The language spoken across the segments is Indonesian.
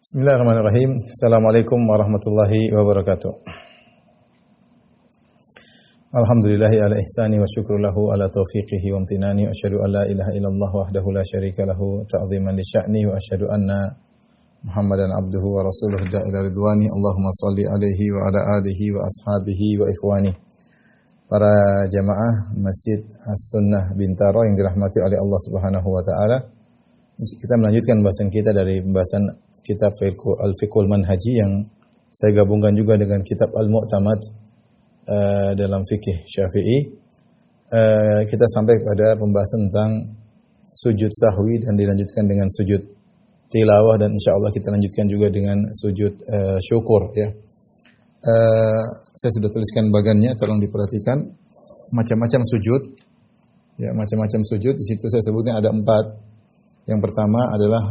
Bismillahirrahmanirrahim. Assalamualaikum warahmatullahi wabarakatuh. Alhamdulillahi ala ihsani wa syukru lahu ala taufiqihi wa amtinani wa asyhadu an la ilaha illallah wahdahu la syarika lahu ta'ziman li sya'ni wa asyhadu anna Muhammadan abduhu wa rasuluhu ila ridwani. Allahumma shalli alaihi wa ala alihi wa ashabihi wa ikhwani. Para jamaah Masjid As-Sunnah Bintaro yang dirahmati oleh Allah Subhanahu wa taala. Kita melanjutkan pembahasan kita dari pembahasan kitab Al-Fiqhul Manhaji yang saya gabungkan juga dengan kitab Al-Mu'tamad dalam fikih Syafi'i. Kita sampai pada pembahasan tentang sujud sahwi dan dilanjutkan dengan sujud tilawah, dan insyaallah kita lanjutkan juga dengan sujud syukur ya. Saya sudah tuliskan bagannya, tolong diperhatikan. Macam-macam sujud. Ya, macam-macam sujud. Di situ saya sebutnya ada 4. Yang pertama adalah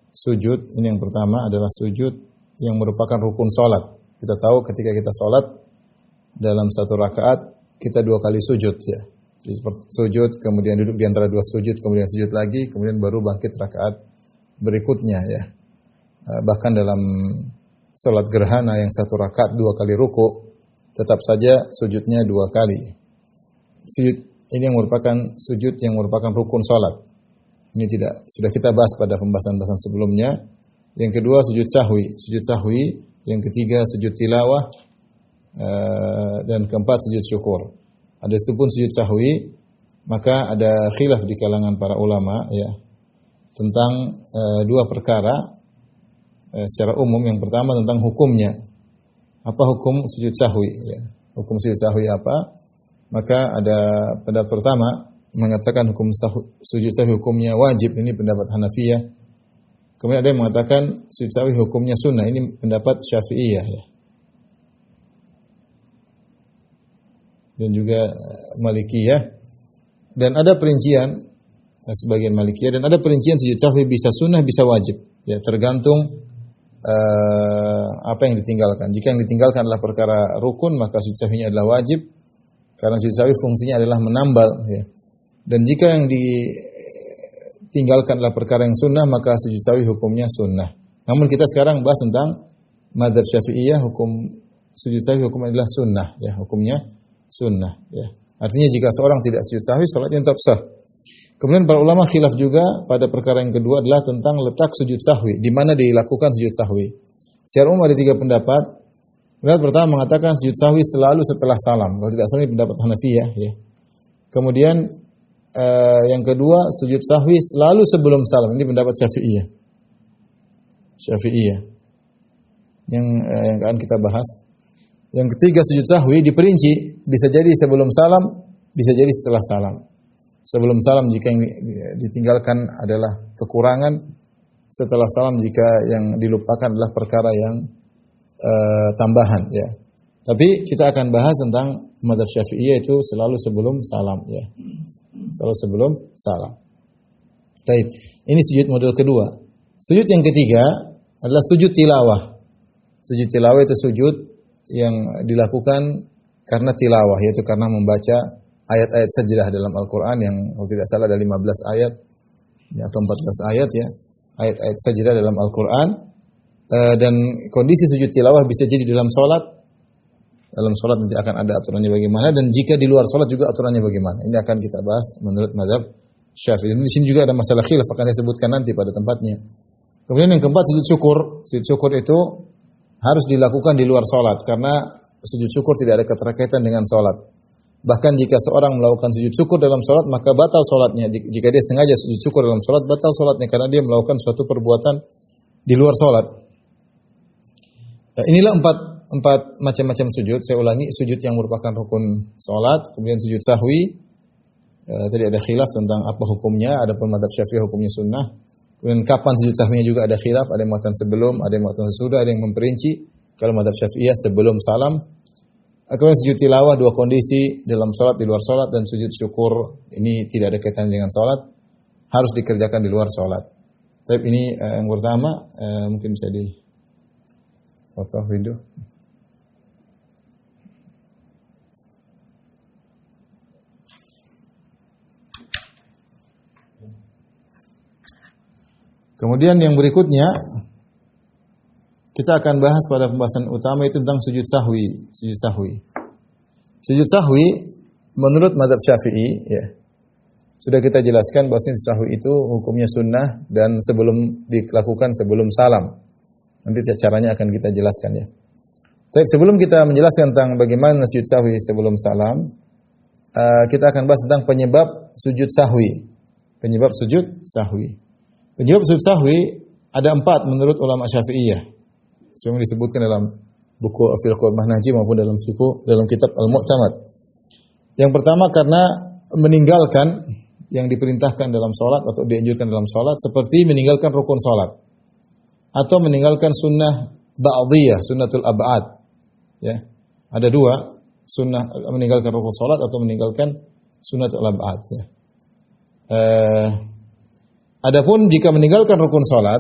sujud. Ini yang pertama adalah sujud yang merupakan rukun salat. Kita tahu ketika kita salat dalam satu rakaat kita 2 kali sujud ya. Jadi seperti sujud, kemudian duduk di antara 2 sujud, kemudian sujud lagi, kemudian baru bangkit rakaat berikutnya ya. Bahkan dalam salat gerhana yang 1 rakaat 2 kali ruku, tetap saja sujudnya 2 kali. Sujud ini yang merupakan sujud yang merupakan rukun salat. Ini sudah kita bahas pada pembahasan-pembahasan sebelumnya. Yang kedua sujud sahwi, yang ketiga sujud tilawah, dan keempat sujud syukur. Ada itu pun sujud sahwi, maka ada khilaf di kalangan para ulama ya tentang 2 perkara secara umum. Yang pertama tentang hukumnya. Apa hukum sujud sahwi ya? Hukum sujud sahwi apa? Maka ada pendapat pertama mengatakan hukum sujud sahwi hukumnya wajib, ini pendapat Hanafiyah. Kemudian ada yang mengatakan sujud sahwi hukumnya sunnah, ini pendapat Syafi'iyah ya. Dan juga Malikiyah. Dan ada perincian sebagian Malikiyah, dan ada perincian sujud sahwi bisa sunnah bisa wajib ya, tergantung apa yang ditinggalkan. Jika yang ditinggalkan adalah perkara rukun, maka sujud sahwinya adalah wajib, karena sujud sahwi fungsinya adalah menambal ya. Dan jika yang ditinggalkan adalah perkara yang sunnah, maka sujud sahwi hukumnya sunnah. Namun kita sekarang bahas tentang mazhab Syafi'iyah, hukum sujud sahwi hukumnya adalah sunnah ya, hukumnya sunnah ya. Artinya jika seorang tidak sujud sahwi, salatnya tetap sah. Kemudian para ulama khilaf juga pada perkara yang kedua adalah tentang letak sujud sahwi, di mana dilakukan sujud sahwi. Secara umum ada 3 pendapat. Pendapat pertama mengatakan sujud sahwi selalu setelah salam. Kalau tidak salah ini pendapat Hanafiyah ya. Kemudian yang kedua sujud sahwi selalu sebelum salam. Ini pendapat Syafi'iyah. Yang akan kita bahas. Yang ketiga sujud sahwi diperinci, bisa jadi sebelum salam, bisa jadi setelah salam. Sebelum salam jika yang ditinggalkan adalah kekurangan, setelah salam jika yang dilupakan adalah perkara yang tambahan ya. Tapi kita akan bahas tentang mazhab Syafi'iyah itu selalu sebelum salam ya. Selalu sebelum salam. Baik, ini sujud model kedua. Sujud yang ketiga adalah sujud tilawah. Sujud tilawah itu sujud yang dilakukan karena tilawah, yaitu karena membaca ayat-ayat sajdah dalam Al-Quran yang kalau tidak salah ada 15 ayat atau 14 ayat ya. Ayat-ayat sajdah dalam Al-Quran. Dan kondisi sujud tilawah bisa jadi dalam sholat. Dalam sholat nanti akan ada aturannya bagaimana, dan jika di luar sholat juga aturannya bagaimana. Ini akan kita bahas menurut mazhab Syafi'i. Di sini juga ada masalah khilaf, akan saya sebutkan nanti pada tempatnya. Kemudian yang keempat sujud syukur. Sujud syukur itu harus dilakukan di luar sholat, karena sujud syukur tidak ada keterkaitan dengan sholat. Bahkan jika seorang melakukan sujud syukur dalam sholat, maka batal sholatnya. Jika dia sengaja sujud syukur dalam sholat, batal sholatnya, karena dia melakukan suatu perbuatan di luar sholat. Inilah 4 macam-macam sujud. Saya ulangi, sujud yang merupakan rukun salat, kemudian sujud sahwi. Tadi ada khilaf tentang apa hukumnya, ada pun mazhab Syafi'i hukumnya sunnah. Kemudian kapan sujud sahwinya juga ada khilaf, ada yang mengatakan sebelum, ada yang mengatakan sesudah, ada yang memperinci. Kalau mazhab Syafi'iyah sebelum salam. Kemudian sujud tilawah 2 kondisi, dalam salat, di luar salat, dan sujud syukur ini tidak ada kaitan dengan salat, harus dikerjakan di luar salat. Tapi ini yang pertama, mungkin bisa di foto video. Kemudian yang berikutnya kita akan bahas pada pembahasan utama itu tentang sujud sahwi. Sujud sahwi. Sujud sahwi menurut mazhab Syafi'i, ya. Sudah kita jelaskan bahwa sujud sahwi itu hukumnya sunnah dan dilakukan sebelum salam. Nanti caranya akan kita jelaskan, ya. Tapi sebelum kita menjelaskan tentang bagaimana sujud sahwi sebelum salam, kita akan bahas tentang penyebab sujud sahwi. Penyebab sujud sahwi. Penyebab sujud sahwi ada 4 menurut ulama Syafi'iyah. Sebagaimana disebutkan dalam buku Fiqhul Mahnaji maupun dalam kitab Al-Mu'tamad. Yang pertama karena meninggalkan yang diperintahkan dalam salat atau dianjurkan dalam salat seperti meninggalkan rukun salat atau meninggalkan sunnah ba'diyah, sunnatul ab'ad. Ya. Ada 2, sunnah meninggalkan rukun salat atau meninggalkan sunnatul ab'ad, ya. Adapun jika meninggalkan rukun salat,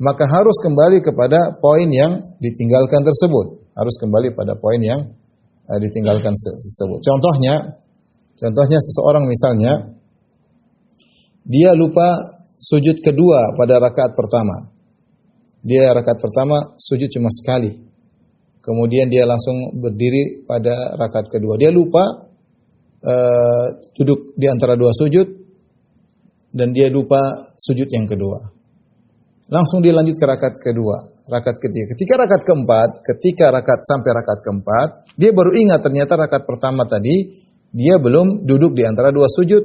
maka harus kembali kepada poin yang ditinggalkan tersebut. Harus kembali pada poin yang ditinggalkan tersebut. Contohnya seseorang misalnya dia lupa sujud kedua pada rakaat pertama. Dia rakaat pertama sujud cuma sekali. Kemudian dia langsung berdiri pada rakaat kedua. Dia lupa duduk di antara 2 sujud dan dia lupa sujud yang kedua. Langsung dia lanjut ke rakaat kedua, rakaat ketiga. Ketika sampai rakaat keempat, dia baru ingat ternyata rakaat pertama tadi dia belum duduk di antara 2 sujud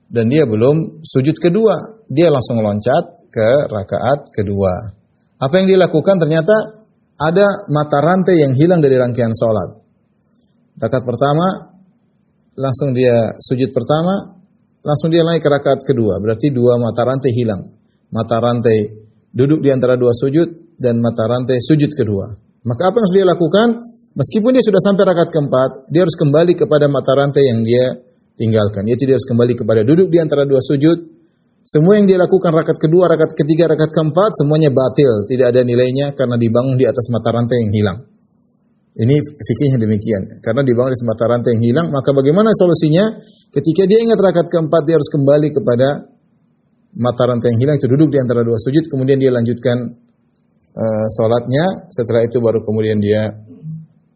dan dia belum sujud kedua. Dia langsung loncat ke rakaat kedua. Apa yang dia lakukan? Ternyata ada mata rantai yang hilang dari rangkaian salat. Rakaat pertama langsung dia sujud pertama, langsung dia naik ke rakaat kedua. Berarti 2 mata rantai hilang. Mata rantai duduk di antara 2 sujud dan mata rantai sujud kedua. Maka apa yang harus dia lakukan? Meskipun dia sudah sampai rakaat keempat, dia harus kembali kepada mata rantai yang dia tinggalkan. Yaitu dia harus kembali kepada duduk di antara 2 sujud. Semua yang dia lakukan rakaat kedua, rakaat ketiga, rakaat keempat semuanya batil, tidak ada nilainya karena dibangun di atas mata rantai yang hilang. Ini fikihnya demikian. Karena dibangun di atas mata rantai yang hilang, maka bagaimana solusinya? Ketika dia ingat rakaat keempat, dia harus kembali kepada mata rantai yang hilang, itu duduk di antara 2 sujud, kemudian dia lanjutkan salatnya. Setelah itu baru kemudian dia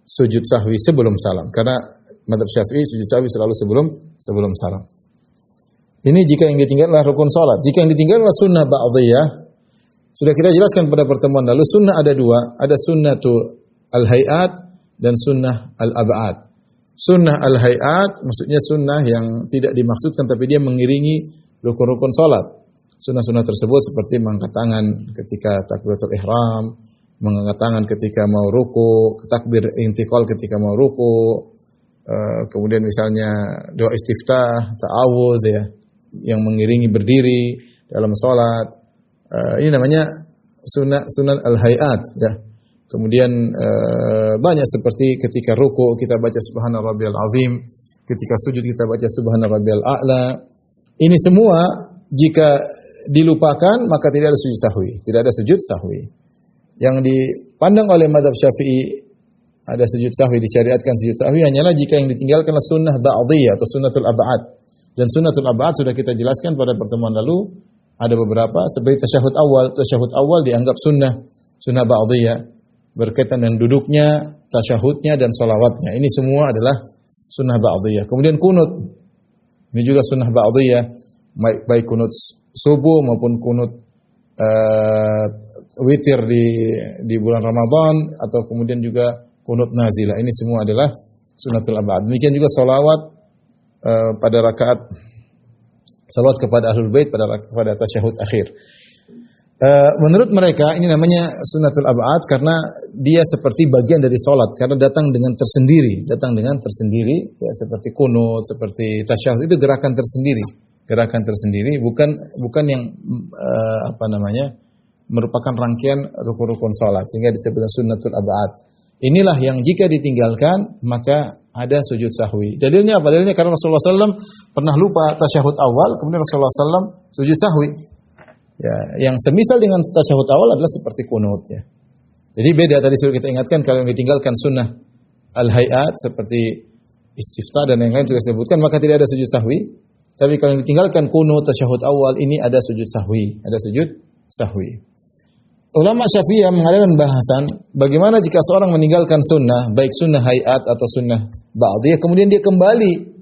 sujud sahwi sebelum salam. Karena mazhab Syafi'i sujud sahwi selalu sebelum salam. Ini jika yang ditinggal adalah rukun salat. Jika yang ditinggal adalah sunnah ba'diyah, sudah kita jelaskan pada pertemuan lalu, sunnah ada 2, ada sunnatul al-hayat dan sunnah al-ab'ad. Sunnah al-hayat maksudnya sunnah yang tidak dimaksudkan tapi dia mengiringi rukun-rukun salat. Sunnah-sunnah tersebut seperti mengangkat tangan ketika takbiratul ihram, mengangkat tangan ketika mau ruku, takbir intiqal ketika mau ruku, kemudian misalnya doa istiftah, ta'awudz, ya, yang mengiringi berdiri dalam salat. Ini namanya sunan al-hayat, ya. Kemudian banyak seperti ketika ruku kita baca subhana rabbiyal azim, ketika sujud kita baca subhana rabbiyal a'la. Ini semua jika dilupakan maka tidak ada sujud sahwi, tidak ada sujud sahwi. Yang dipandang oleh mazhab Syafi'i ada sujud sahwi, disyariatkan sujud sahwi hanyalah jika yang ditinggalkanlah sunnah ba'diyah atau sunnatul ab'ad. Dan sunnatul ab'ad sudah kita jelaskan pada pertemuan lalu, ada beberapa seperti tasyahud awal. Tasyahud awal dianggap sunnah ba'diyah berkaitan dengan duduknya, tasyahudnya dan sholawatnya. Ini semua adalah sunnah ba'diyah. Kemudian kunut, ini juga sunnah ba'diyah, baik kunut subuh maupun kunut witir di bulan Ramadan atau kemudian juga kunut nazilah. Ini semua adalah sunnatul ab'ad. Demikian juga sholawat pada rakaat salawat kepada Ahlul Bait pada tasyahud akhir. Menurut mereka ini namanya sunnatul ab'ad karena dia seperti bagian dari salat karena datang dengan tersendiri, ya, seperti kunut, seperti tasyahud itu gerakan tersendiri, bukan yang merupakan rangkaian rukun-rukun salat sehingga disebut sunnatul ab'ad. Inilah yang jika ditinggalkan maka ada sujud sahwi. Dalilnya apa? Dalilnya karena Rasulullah SAW pernah lupa tasyahud awal, kemudian Rasulullah SAW sujud sahwi. Ya, yang semisal dengan tasyahud awal adalah seperti kunut, ya. Jadi beda, tadi sudah kita ingatkan kalau yang ditinggalkan sunnah al-hayat seperti istiftah dan yang lain juga disebutkan maka tidak ada sujud sahwi. Tapi kalau yang ditinggalkan kunut tasyahud awal ini ada sujud sahwi, ulama Syafi'iyah mengadakan bahasan bagaimana jika seorang meninggalkan sunnah, baik sunnah hayat atau sunnah ba'diyah, kemudian dia kembali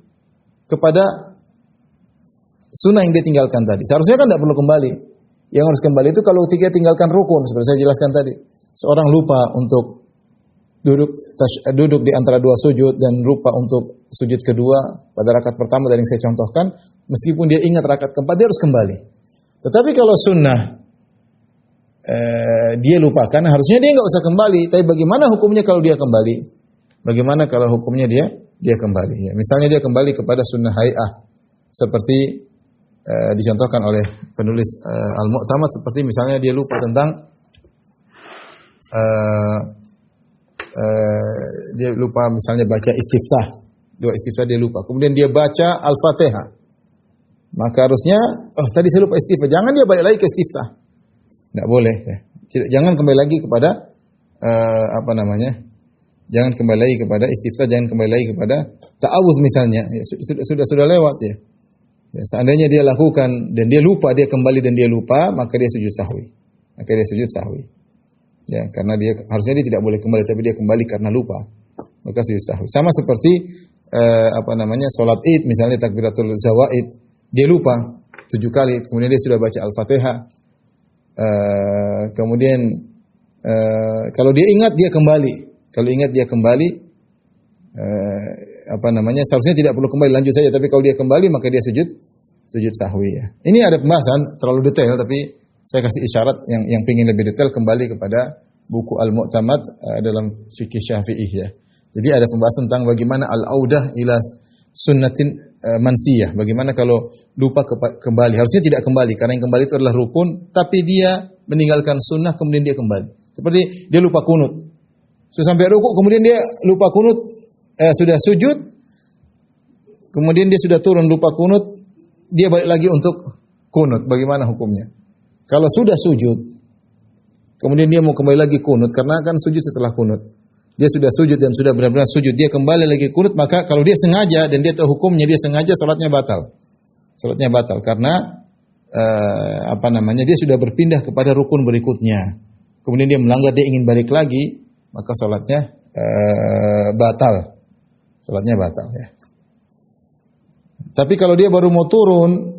kepada sunnah yang dia tinggalkan tadi. Seharusnya kan tidak perlu kembali. Yang harus kembali itu kalau ketika tinggalkan rukun, seperti saya jelaskan tadi. Seorang lupa untuk duduk di antara dua sujud dan lupa untuk sujud kedua pada rakaat pertama dari yang saya contohkan, meskipun dia ingat rakaat keempat, dia harus kembali. Tetapi kalau sunnah dia lupakan, harusnya dia nggak usah kembali. Tapi bagaimana hukumnya kalau dia kembali? Bagaimana kalau hukumnya dia kembali? Ya, misalnya dia kembali kepada sunnah hay'ah, seperti dicontohkan oleh penulis Al-Mu'tamad, seperti misalnya dia lupa tentang dia lupa misalnya baca istiftah, dua istiftah dia lupa. Kemudian dia baca Al-Fatihah. Maka harusnya, tadi saya lupa istiftah. Jangan dia balik lagi ke istiftah. Tidak boleh. Ya. Jangan kembali lagi kepada jangan kembali lagi kepada istiftah, jangan kembali lagi kepada ta'awudz misalnya. Ya, sudah lewat ya. Ya. Seandainya dia lakukan dan dia lupa, dia kembali dan dia lupa, maka dia sujud sahwi. Ya, karena harusnya dia tidak boleh kembali, tapi dia kembali karena lupa, maka sujud sahwi. Sama seperti salat Id misalnya takbiratul zawaid, dia lupa 7 kali, kemudian dia sudah baca Al-Fatihah. Kemudian kalau dia ingat dia kembali. Seharusnya tidak perlu kembali, lanjut saja, tapi kalau dia kembali maka dia sujud sahwi ya. Ini ada pembahasan terlalu detail, tapi saya kasih isyarat yang pingin lebih detail kembali kepada buku Al-Mu'tamad dalam fikih Syafi'i ya. Jadi ada pembahasan tentang bagaimana al-audah ila sunnatin mansiyah. Bagaimana kalau lupa kembali? Harusnya tidak kembali karena yang kembali itu adalah rukun, tapi dia meninggalkan sunnah kemudian dia kembali. Seperti dia lupa kunut. Sudah sampai rukuk kemudian dia lupa kunut, sudah sujud, kemudian dia sudah turun lupa kunut, dia balik lagi untuk kunut. Bagaimana hukumnya? Kalau sudah sujud, kemudian dia mau kembali lagi kunut, karena kan sujud setelah kunut. Dia sudah sujud dan sudah benar-benar sujud, dia kembali lagi kunut, maka kalau dia sengaja dan dia tahu hukumnya, dia sengaja, salatnya batal. Salatnya batal karena dia sudah berpindah kepada rukun berikutnya. Kemudian dia melanggar, dia ingin balik lagi, maka salatnya batal. Salatnya batal ya. Tapi kalau dia baru mau turun,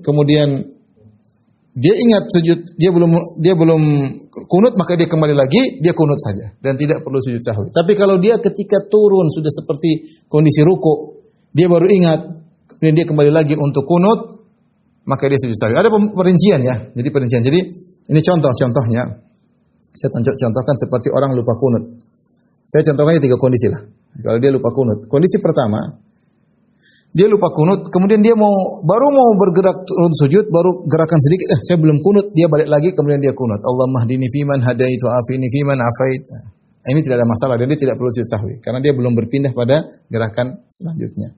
kemudian dia ingat sujud, dia belum kunut, maka dia kembali lagi, dia kunut saja dan tidak perlu sujud sahwi. Tapi kalau dia ketika turun sudah seperti kondisi ruku, dia baru ingat, kemudian dia kembali lagi untuk kunut, maka dia sujud sahwi. Ada perincian ya. Jadi ini contohnya. Saya contohkan seperti orang lupa kunut. Saya contohkannya 3 kondisi lah. Kalau dia lupa kunut. Kondisi pertama, dia lupa kunut, kemudian dia baru mau bergerak turun sujud, baru gerakan sedikit, saya belum kunut, dia balik lagi, kemudian dia kunut. Allahumma hdini fiman hadait wa afini fiman afait. Ini tidak ada masalah, dan dia tidak perlu sujud sahwi karena dia belum berpindah pada gerakan selanjutnya.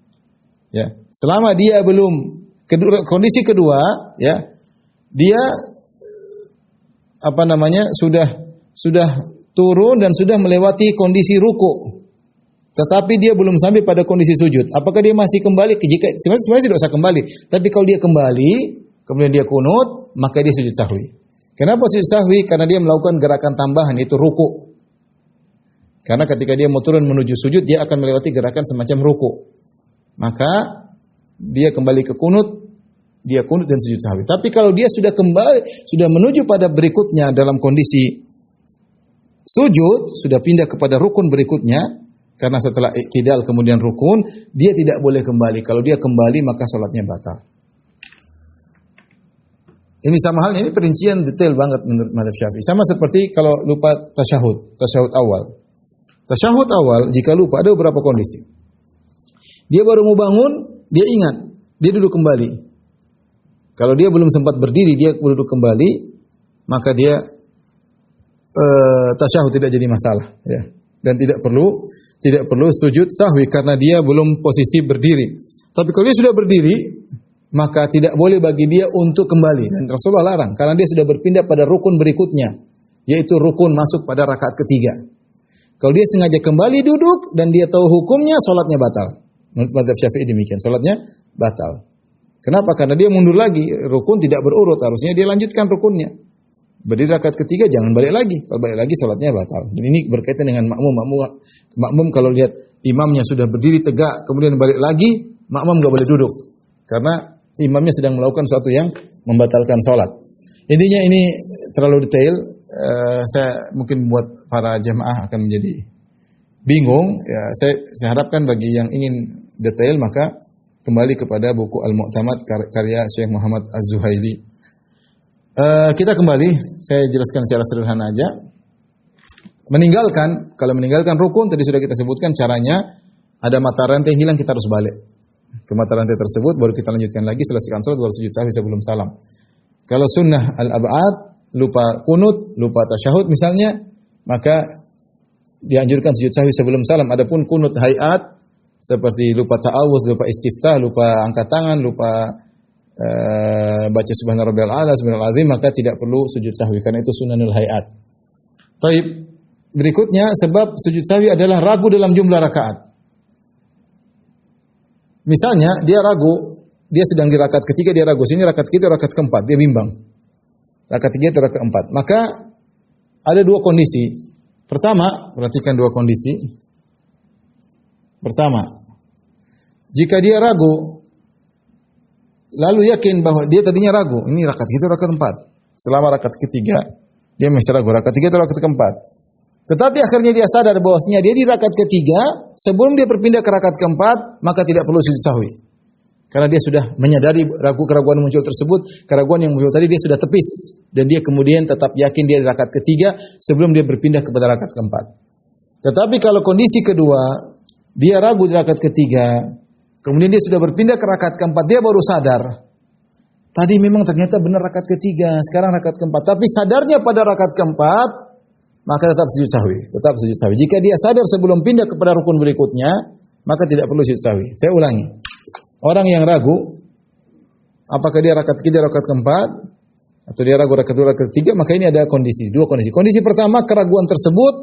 Ya, selama dia belum kondisi kedua, ya, dia sudah turun dan sudah melewati kondisi ruku. Tetapi dia belum sampai pada kondisi sujud. Apakah dia masih kembali? Sebenarnya tidak usah kembali. Tapi kalau dia kembali, kemudian dia kunut, maka dia sujud sahwi. Kenapa sujud sahwi? Karena dia melakukan gerakan tambahan, itu ruku. Karena ketika dia mau turun menuju sujud, dia akan melewati gerakan semacam ruku. Maka dia kembali ke kunut, dia kunut dan sujud sahwi. Tapi kalau dia sudah menuju pada berikutnya dalam kondisi sujud, sudah pindah kepada rukun berikutnya, karena setelah iktidal kemudian rukun, dia tidak boleh kembali. Kalau dia kembali maka salatnya batal. Ini sama halnya, ini perincian detail banget menurut mazhab Syafi'i. Sama seperti kalau lupa tasyahud awal. Tasyahud awal jika lupa ada beberapa kondisi. Dia baru mau bangun, dia ingat, dia duduk kembali. Kalau dia belum sempat berdiri, dia duduk kembali, maka dia tasyahud tidak jadi masalah, ya. Dan tidak perlu sujud sahwi karena dia belum posisi berdiri. Tapi kalau dia sudah berdiri, maka tidak boleh bagi dia untuk kembali. Dan Rasulullah larang karena dia sudah berpindah pada rukun berikutnya, yaitu rukun masuk pada rakaat ketiga. Kalau dia sengaja kembali duduk dan dia tahu hukumnya, salatnya batal. Menurut mazhab Syafi'i demikian, salatnya batal. Kenapa? Karena dia mundur lagi, rukun tidak berurut, harusnya dia lanjutkan rukunnya. Berdiri rakaat ketiga jangan balik lagi. Kalau balik lagi salatnya batal. Dan ini berkaitan dengan makmum. Makmum kalau lihat imamnya sudah berdiri tegak kemudian balik lagi, makmum enggak boleh duduk. Karena imamnya sedang melakukan sesuatu yang membatalkan salat. Intinya ini terlalu detail. Saya mungkin buat para jemaah akan menjadi bingung. Ya, saya harapkan bagi yang ingin detail maka kembali kepada buku Al-Mu'tamad karya Syekh Muhammad Az-Zuhaili. Kita kembali, saya jelaskan secara sederhana aja. Kalau meninggalkan rukun tadi sudah kita sebutkan caranya, ada mata rantai yang hilang kita harus balik ke mata rantai tersebut baru kita lanjutkan lagi, selesaikan salat baru sujud sahwi sebelum salam. Kalau sunnah al-ab'ad, lupa kunut, lupa tasyahud misalnya, maka dianjurkan sujud sahwi sebelum salam. Adapun kunut hayat seperti lupa ta'awudz, lupa istiftah, lupa angkat tangan, lupa baca subhana rabbiyal a'la, subhanal azim, maka tidak perlu sujud sahwi karena itu sunanul hayat. Baik, berikutnya sebab sujud sahwi adalah ragu dalam jumlah rakaat. Misalnya dia ragu, dia sedang di rakaat ketiga, dia ragu, sini rakaat ketiga, rakaat keempat, dia bimbang. Rakaat tiga atau rakaat keempat. Maka ada dua kondisi. Pertama, perhatikan dua kondisi. Pertama, jika dia ragu, lalu yakin bahwa dia tadinya ragu, ini rakaat ketiga atau rakaat keempat. Selama rakaat ketiga, dia masih ragu, rakaat tiga atau rakaat keempat. Tetapi akhirnya dia sadar bahwasanya dia di rakaat ketiga, sebelum dia berpindah ke rakaat keempat, maka tidak perlu sujud sahwi. Karena dia sudah menyadari keraguan muncul tersebut, keraguan yang muncul tadi dia sudah tepis. Dan dia kemudian tetap yakin dia di rakaat ketiga, sebelum dia berpindah kepada rakaat keempat. Tetapi kalau kondisi kedua, dia ragu di rakaat ketiga, kemudian dia sudah berpindah ke rakaat keempat, dia baru sadar. Tadi memang ternyata benar rakaat ketiga, sekarang rakaat keempat. Tapi sadarnya pada rakaat keempat, maka tetap sujud sahwi. Tetap sujud sahwi. Jika dia sadar sebelum pindah kepada rukun berikutnya, maka tidak perlu sujud sahwi. Saya ulangi. Orang yang ragu, apakah dia rakaat ketiga, rakaat keempat, atau dia ragu rakaat kedua, rakaat ketiga, maka ini ada dua kondisi. Kondisi pertama, keraguan tersebut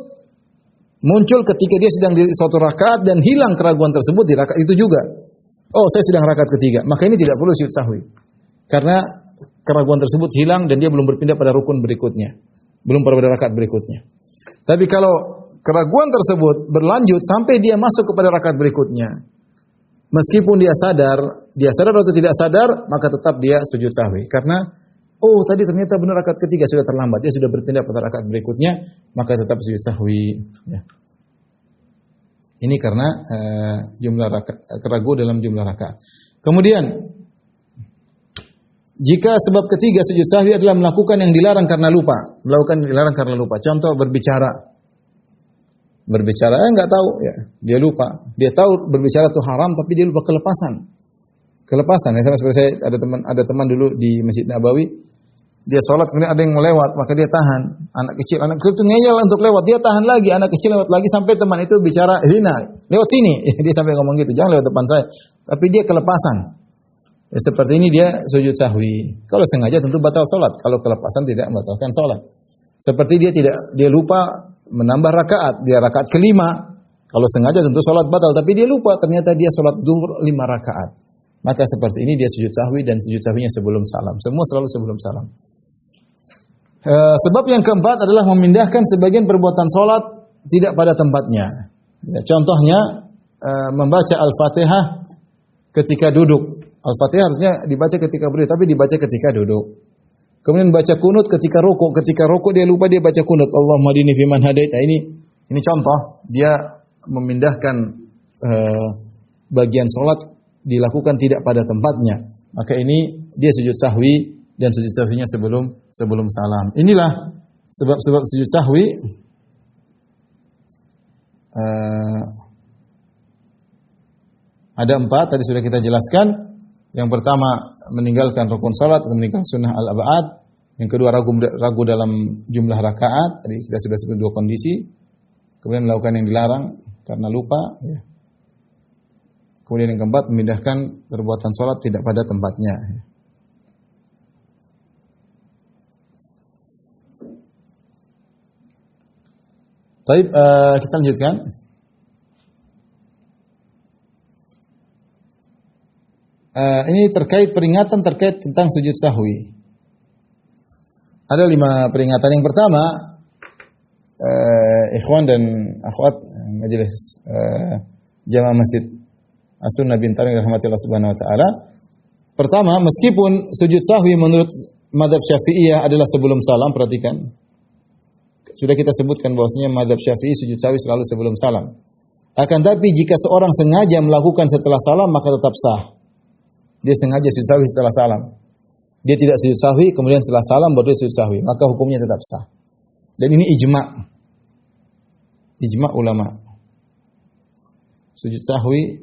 muncul ketika dia sedang di suatu rakaat dan hilang keraguan tersebut di rakaat itu juga. Oh, saya sedang rakaat ketiga, maka ini tidak perlu sujud sahwi. Karena keraguan tersebut hilang dan dia belum berpindah pada rukun berikutnya. Belum pada rakaat berikutnya. Tapi kalau keraguan tersebut berlanjut sampai dia masuk kepada rakaat berikutnya, meskipun dia sadar atau tidak sadar, maka tetap dia sujud sahwi. Karena, oh tadi ternyata benar rakaat ketiga sudah terlambat, dia sudah berpindah pada rakaat berikutnya, maka tetap sujud sahwi. Ya. Ini karena jumlah rakaat, ragu dalam jumlah rakaat. Kemudian, jika sebab ketiga sujud sahwi adalah melakukan yang dilarang karena lupa, melakukan yang dilarang karena lupa. Contoh berbicara enggak tahu ya, dia lupa. Dia tahu berbicara itu haram tapi dia lupa kelepasan. Ya seperti saya ada teman dulu di Masjid Nabawi, dia sholat kemudian ada yang melewat, maka dia tahan. Anak kecil itu ngeyel untuk lewat, dia tahan lagi, anak kecil lewat lagi sampai teman itu bicara zina, lewat sini. Dia sampai ngomong gitu, jangan lewat depan saya. Tapi dia kelepasan. Ya, seperti ini dia sujud sahwi. Kalau sengaja tentu batal sholat. Kalau kelepasan tidak membatalkan sholat. Seperti dia lupa menambah rakaat. Dia rakaat kelima. Kalau sengaja tentu sholat batal. Tapi dia lupa ternyata dia sholat duhur 5 rakaat. Maka seperti ini dia sujud sahwi dan sujud sahwinya sebelum salam. Semua selalu sebelum salam. Sebab yang keempat adalah memindahkan sebagian perbuatan sholat tidak pada tempatnya. Ya, contohnya membaca Al-Fatihah ketika duduk. Al-Fatihah harusnya dibaca ketika berdiri, tapi dibaca ketika duduk. Kemudian baca kunut ketika rukuk dia lupa dia baca kunut. Allahumma hadini fiman hadait. Nah, ini contoh dia memindahkan bagian salat dilakukan tidak pada tempatnya. Maka ini dia sujud sahwi dan sujud sahwinya sebelum salam. Inilah sebab-sebab sujud sahwi. Ada 4 tadi sudah kita jelaskan. Yang pertama meninggalkan rukun salat atau meninggalkan sunnah al-ab'ad. Yang kedua ragu dalam jumlah rakaat. Tadi kita sudah sebut 2 kondisi. Kemudian melakukan yang dilarang karena lupa. Ya. Kemudian yang keempat memindahkan perbuatan salat tidak pada tempatnya. Baik, kita lanjutkan. Ini terkait peringatan terkait tentang sujud sahwi. Ada 5 peringatan. Yang pertama, ikhwan dan akhwat majelis jamaah Masjid As-Sunnah Bintang yang dirahmati Allah Subhanahu wa taala. Pertama, meskipun sujud sahwi menurut mazhab Syafi'iyah adalah sebelum salam, perhatikan. Sudah kita sebutkan bahwasanya mazhab Syafi'i sujud sahwi selalu sebelum salam. Akan tapi jika seorang sengaja melakukan setelah salam maka tetap sah. Dia sengaja sujud sahwi setelah salam. Dia tidak sujud sahwi kemudian setelah salam baru dia sujud sahwi, maka hukumnya tetap sah. Dan ini ijma' ulama. Sujud sahwi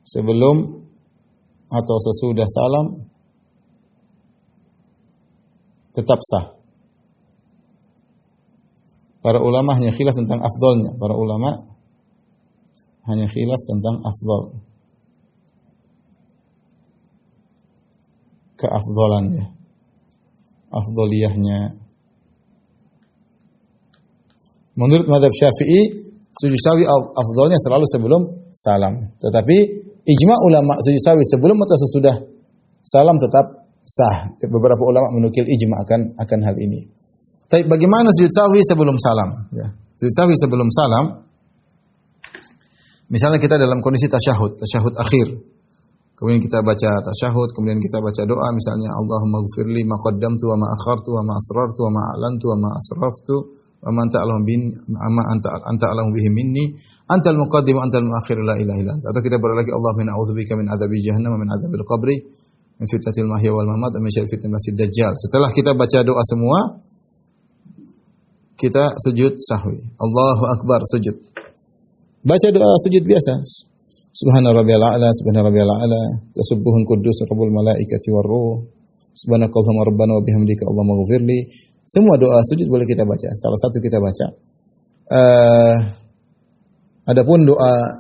sebelum atau sesudah salam tetap sah. Para ulama hanya khilaf tentang afdalnya. Para ulama hanya khilaf tentang afdal. Keafdalannya. Afdaliyahnya. Menurut mazhab Syafi'i, sujud sahwi afdalnya selalu sebelum salam. Tetapi ijma ulama sujud sahwi sebelum atau sesudah salam tetap sah. Beberapa ulama menukil ijma akan hal ini. Tapi bagaimana sujud sahwi sebelum salam? Ya. Sujud sahwi sebelum salam, misalnya kita dalam kondisi tasyahud akhir. Kemudian kita baca tasyahud, kemudian kita baca doa, misalnya Allahumma ghfirli ma qaddamtu wa ma akhartu wa ma asrartu wa ma a'lantu wa ma asraftu wa ma anta a'lamu bihi minni antal muqaddim wa antal muakhir la ilaha illa anta. Atau kita berdoa lagi Allahumma inna a'udzubika min adzabi jahannam wa min adzabil qabri min fitnatil mahya wal mamat wa min syarri fitnatil masiihid dajjal. Setelah kita baca doa semua, kita sujud sahwi. Allahu akbar, sujud. Baca doa sujud biasa. Subhana rabbiyal a'la, subhana rabbiyal a'la, tasabbuhun quddus rabbul malaikati war ruh. Subhanakallahumma rabbana wa bihamdika Allahumma ighfirli. Semua doa sujud boleh kita baca. Salah satu kita baca. Adapun doa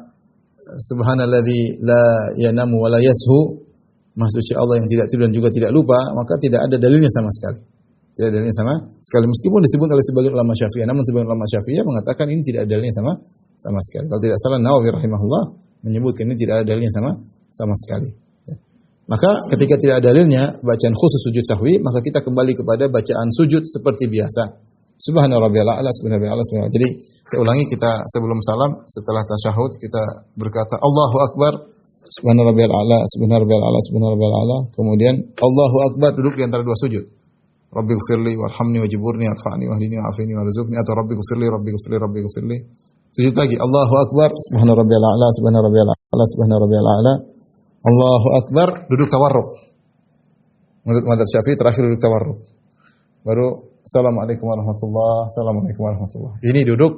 subhanalladzi la yanamu wa la yashu, Maha suci Allah yang tidak tidur dan juga tidak lupa, maka tidak ada dalilnya sama sekali. Tidak ada dalilnya sama sekali, meskipun disebut oleh sebagian ulama Syafi'iyah, namun sebagian ulama Syafi'iyah mengatakan ini tidak ada dalilnya sama sekali. Kalau tidak salah Nawawi rahimahullah menyebutkan ini tidak ada dalilnya sama sekali. Ya. Maka ketika tidak ada dalilnya bacaan khusus sujud sahwi, maka kita kembali kepada bacaan sujud seperti biasa. Subhana rabbiyal a'la, subhana rabbiyal a'la, subhana. Jadi saya ulangi, kita sebelum salam setelah tasyahud kita berkata Allahu akbar, subhana rabbiyal a'la, subhana rabbiyal a'la, subhana rabbiyal a'la. Kemudian Allahu akbar, duduk di antara dua sujud. Rabbighfirli warhamni wajburni warfa'ni wahdini wa'afini warzuqni, atau Rabbighfirli. Sujud lagi Allahu akbar, subhana rabbiyal a'la, subhana rabbiyal a'la, subhana rabbiyal a'la. Allahu akbar, duduk tawarruk. Menurut mazhab Syafi'i terakhir duduk tawarruk. Baru assalamualaikum warahmatullahi, assalamualaikum warahmatullahi. Ini duduk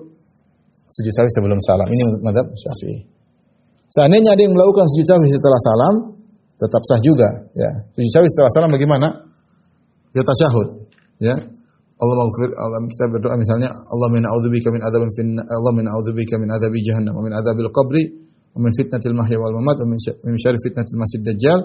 sujud sahwi sebelum salam. Ini menurut mazhab Syafi'i. Seandainya ada yang melakukan sujud sahwi setelah salam, tetap sah juga, ya. Sujud sahwi setelah salam bagaimana? Ya tasyahud, ya. Allah kita berdoa misalnya Allahumma a'udzubika min adzabin finnar, Allahumma a'udzubika min adzabi jahannam wa min adzabil qabri wa min fitnatil mahya wal mamat wa min syarri fitnatil masiihid dajjal.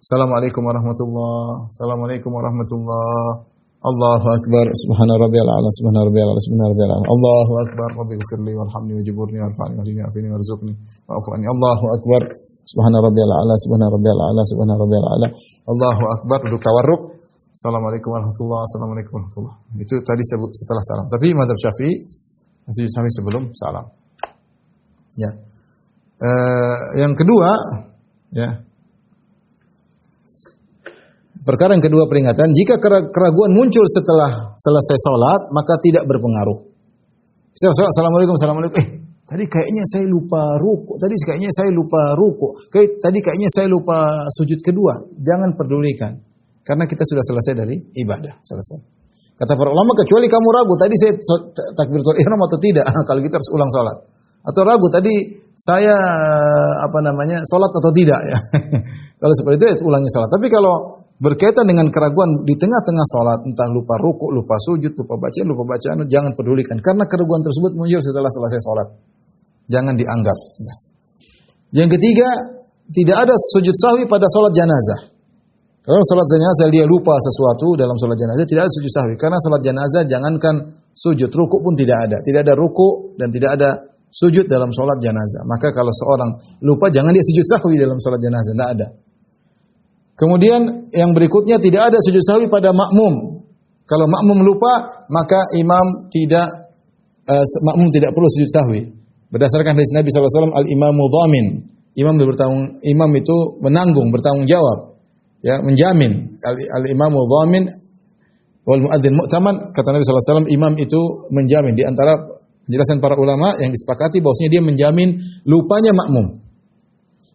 Assalamualaikum warahmatullahi, assalamualaikum warahmatullahi. Allahu akbar, subhana rabbiyal a'la, subhana rabbiyal a'la, subhana rabbiyal a'la. Allahu akbar, rabbighfirli warhamni wajburni warfa'ni wahdini wa'afini warzuqni wa'fu anni. Allahu akbar, subhana rabbiyal a'la, subhana rabbiyal a'la, subhana rabbiyal a'la. Allahu akbar, duduk tawarruk. Assalamualaikum warahmatullahi, assalamualaikum warahmatullahi. Itu tadi sebut setelah salam. Tapi mazhab Syafi'i sujud sahwi sebelum salam. Ya. Yang kedua, ya. Perkara yang kedua peringatan, jika keraguan muncul setelah selesai salat, maka tidak berpengaruh. Setelah salat, assalamualaikum. Tadi kayaknya saya lupa ruku. Tadi kayaknya saya lupa sujud kedua. Jangan pedulikan. Karena kita sudah selesai dari ibadah, selesai. Kata para ulama, kecuali kamu ragu tadi saya takbiratul ihram atau tidak, kalau kita harus ulang salat. Atau ragu tadi saya salat atau tidak, ya. Kalau seperti itu ya ulangi salat. Tapi kalau berkaitan dengan keraguan di tengah-tengah salat, entah lupa ruku, lupa sujud, lupa bacaan, jangan pedulikan karena keraguan tersebut muncul setelah selesai salat. Jangan dianggap. Yang ketiga, tidak ada sujud sahwi pada salat jenazah. Kalau salat jenazah dia lupa sesuatu dalam salat jenazah, tidak ada sujud sahwi. Karena salat jenazah jangankan sujud, ruku pun tidak ada. Tidak ada ruku dan tidak ada sujud dalam salat jenazah. Maka kalau seorang lupa, jangan dia sujud sahwi dalam salat jenazah, tidak ada. Kemudian yang berikutnya tidak ada sujud sahwi pada makmum. Kalau makmum lupa, maka makmum tidak perlu sujud sahwi. Berdasarkan hadis Nabi sallallahu alaihi wasallam, al-imamu dhamin. Imam itu menanggung, bertanggung jawab, ya, menjamin. Al-imamu dhamin wal muadzin mu'taman, kata Nabi sallallahu alaihi wasallam, imam itu menjamin. Di antara penjelasan para ulama yang disepakati bahwasanya dia menjamin lupanya makmum.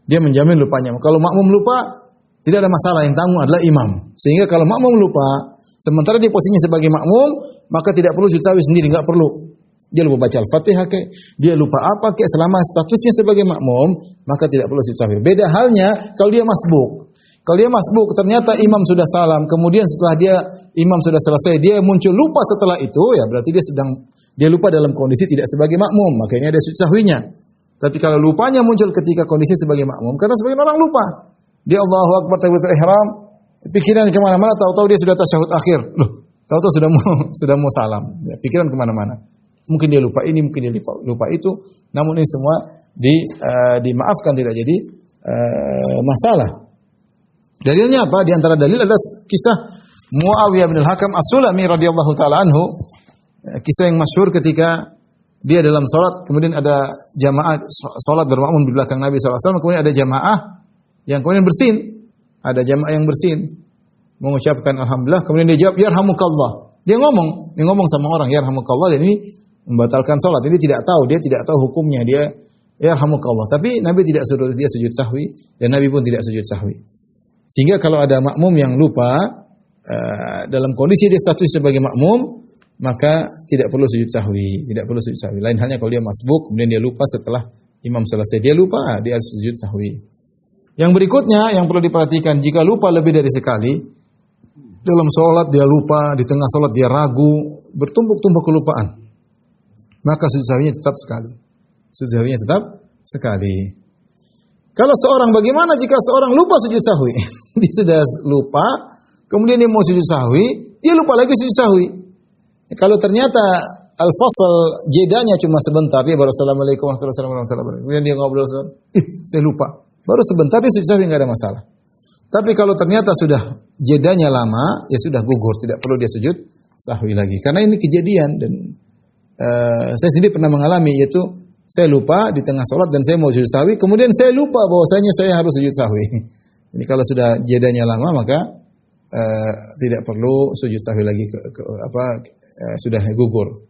Dia menjamin lupanya. Kalau makmum lupa, tidak ada masalah, yang tanggung adalah imam. Sehingga kalau makmum lupa, sementara dia posisinya sebagai makmum, maka tidak perlu sujud sahwi sendiri, enggak perlu. Dia lupa baca Al-Fatihah kek, dia lupa apa kek, selama statusnya sebagai makmum, maka tidak perlu sujud sahwi. Beda halnya kalau dia masbuk. Kalau dia masbuk, ternyata imam sudah salam, kemudian setelah imam sudah selesai, dia muncul lupa setelah itu, ya berarti dia lupa dalam kondisi tidak sebagai makmum, makanya ada sujud sahwinya. Tapi kalau lupanya muncul ketika kondisi sebagai makmum, karena sebagian orang lupa. Dia Allahu Akbar takbiratul ihram, pikiran kemana-mana, tahu-tahu dia sudah tasyahud akhir. Loh, tahu-tahu sudah mau salam. Ya, pikiran kemana-mana. Mungkin dia lupa ini, mungkin dia lupa itu. Namun ini semua dimaafkan, tidak jadi masalah. Dalilnya apa? Di antara dalil adalah kisah Muawiyah bin Al-Hakam As-Sulami radhiyallahu taala anhu. Kisah yang masyhur ketika dia dalam salat, kemudian ada jamaah salat bermakmum di belakang Nabi sallallahu alaihi wasallam, kemudian ada jamaah yang kemudian bersin. Ada jamaah yang bersin, mengucapkan alhamdulillah, kemudian dia jawab yarhamukallah. Dia ngomong sama orang yarhamukallah, dan ini membatalkan salat. Ini dia tidak tahu hukumnya, dia yarhamukallah. Tapi Nabi tidak suruh dia sujud sahwi, dan Nabi pun tidak sujud sahwi. Sehingga kalau ada makmum yang lupa dalam kondisi dia status sebagai makmum, maka tidak perlu sujud sahwi, Lain halnya kalau dia masbuk, kemudian dia lupa setelah imam selesai, dia lupa, dia harus sujud sahwi. Yang berikutnya yang perlu diperhatikan, jika lupa lebih dari sekali, dalam sholat dia lupa, di tengah sholat dia ragu, bertumpuk-tumpuk kelupaan, maka sujud sahwinya tetap sekali. Kalau bagaimana jika seorang lupa sujud sahwi? Dia sudah lupa, kemudian dia mau sujud sahwi, dia lupa lagi sujud sahwi. Kalau ternyata al-fasl jedanya cuma sebentar, dia baru assalamualaikum warahmatullahi wabarakatuh, kemudian dia ngobrol, saya lupa. Baru sebentar dia sujud sahwi, enggak ada masalah. Tapi kalau ternyata sudah jedanya lama, ya sudah gugur, tidak perlu dia sujud sahwi lagi. Karena ini kejadian, dan saya sendiri pernah mengalami, yaitu saya lupa di tengah sholat dan saya mau sujud sahwi, kemudian saya lupa bahwasanya saya harus sujud sahwi. Ini kalau sudah jedanya lama, maka tidak perlu sujud sahwi lagi, sudah gugur.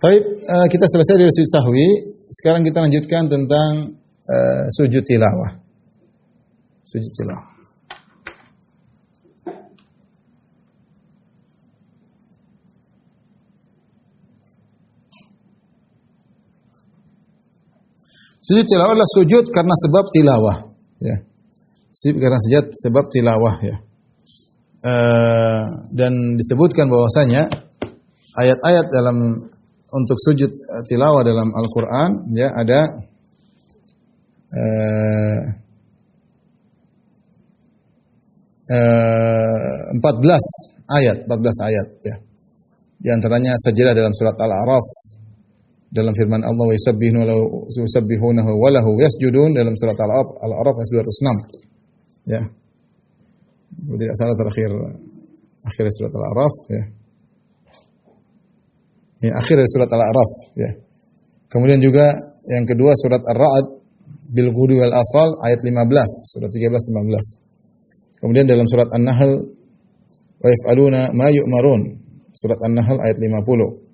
Tapi kita selesai dari sujud sahwi, sekarang kita lanjutkan tentang sujud tilawah. Sujud tilawah. Sujud tilawah adalah sujud karena sebab tilawah, ya. Sujud karena sebab tilawah, ya. Dan disebutkan bahwasanya ayat-ayat untuk sujud tilawah dalam Al-Qur'an, ya, ada 14 ayat, ya. Di antaranya sajadah dalam surat Al-A'raf, dalam firman Allah wa yusabbihunahu wa lahu yasjudun, dalam surat Al-A'raf ayat 206. Ya. Tidak salah akhir surat Al-A'raf, ya. Ini akhir surat Al-A'raf, ya. Kemudian juga yang kedua surat Ar-Ra'd bil ghudwi wal asal ayat 15, surat 13-15. Kemudian dalam surat An-Nahl wa yaf'aluna ma yu'marun, surat An-Nahl ayat 50.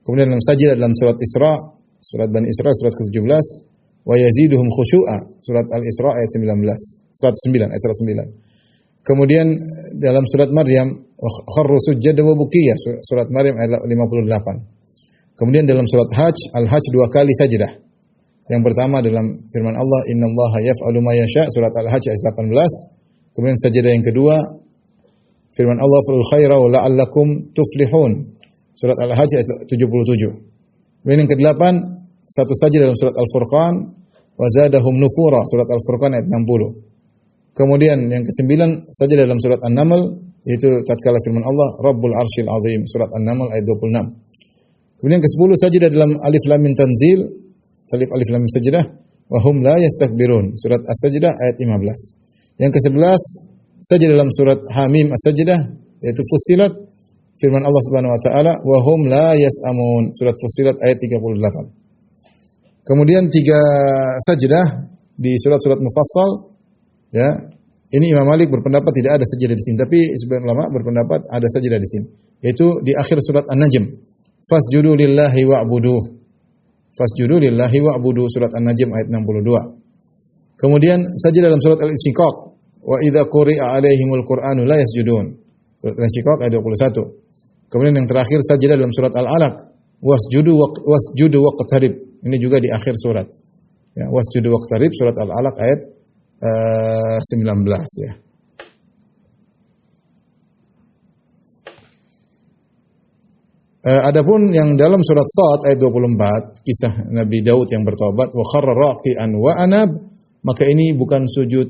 Kemudian dalam sajdah dalam surat Isra, surat Bani Isra surat ke-17, wa yaziduhum khushu'a, surat Al-Isra ayat 109 ayat 109. Kemudian dalam surat Maryam wa kharru sujjadan wa bukiya, surat Maryam ayat 58. Kemudian dalam surat Al-Hajj 2 kali sajdah. Yang pertama dalam firman Allah innallaha yaf'alu ma yasha, surat Al-Hajj ayat 18. Kemudian sajdah yang kedua firman Allah fa'al khaira wa la'allakum tuflihun, surat Al-Hajj ayat 77. Kemudian yang ke-8 satu sajdah dalam surat Al-Furqan wa zadahum nufura, surat Al-Furqan ayat 60. Kemudian yang ke-9 sajdah dalam surat An-Naml, yaitu tatkala firman Allah Rabbul Arsyil Azim, surat An-Naml ayat 26. Kemudian yang ke-10 sajdah dalam Alif Lam Mim Tanzil, Alif Lam Mim Sajdah wa hum la yastakbirun, surat As-Sajdah ayat 15. Yang ke-11 saja dalam surat Hamim As-Sajdah, yaitu Fussilat, firman Allah Subhanahu wa taala, wa hum la yas'amun, surat Fussilat ayat 38. Kemudian 3 sajdah di surat-surat mufassal, ya. Ini Imam Malik berpendapat tidak ada sajdah di sini, tapi sebagian ulama berpendapat ada sajdah di sini. Yaitu di akhir surat An-Najm. Fasjudu lillahi wa'budu. Fasjudu lillahi wa'budu, surat An-Najm ayat 62. Kemudian sajdah dalam surat Al-Insyiqaq, wa idza quri'a 'alaihimul Qur'anu la yasjudun. Surat Al-Insyiqaq ayat 21. Kemudian yang terakhir sajdah dalam surat Al-Alaq, wasjudu waqtarib. Ini juga di akhir surat. Ya, wasjudu waqtarib, surat Al-Alaq ayat 19 ya. Adapun yang dalam surat Shad ayat 24, kisah Nabi Daud yang bertobat, wa kharra raqi'an wa anab, maka ini bukan sujud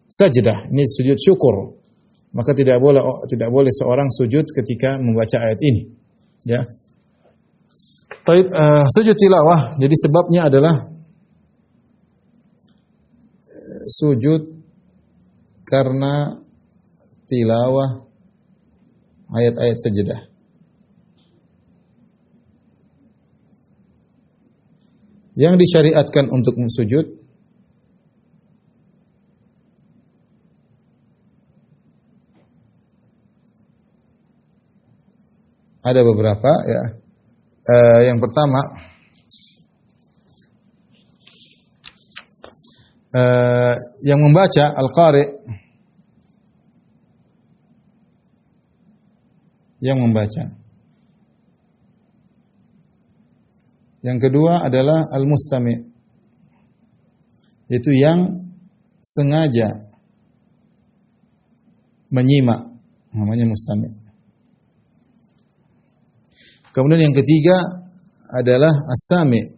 sajdah, ini sujud syukur. Maka tidak boleh seorang sujud ketika membaca ayat ini. Ya. Taib, sujud tilawah, jadi sebabnya adalah sujud karena tilawah ayat-ayat sajdah. Yang disyariatkan untuk sujud ada beberapa ya. Yang pertama yang membaca al-qari, yang membaca. Yang kedua adalah al-mustami', yaitu yang sengaja menyimak, namanya mustami'. Kemudian yang ketiga adalah as-sami',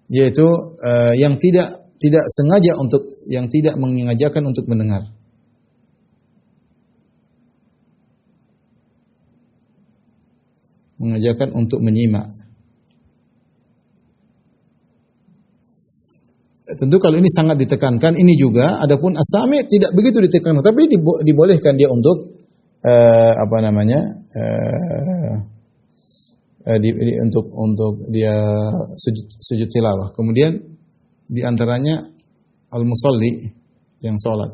yaitu yang tidak sengaja untuk, yang tidak mengajarkan untuk mendengar. Mengajarkan untuk menyimak. Tentu kalau ini sangat ditekankan, ini juga. Adapun as-sami' tidak begitu ditekankan, tapi dibolehkan dia untuk untuk dia sujud tilawah. Kemudian di antaranya al-musalli, yang salat.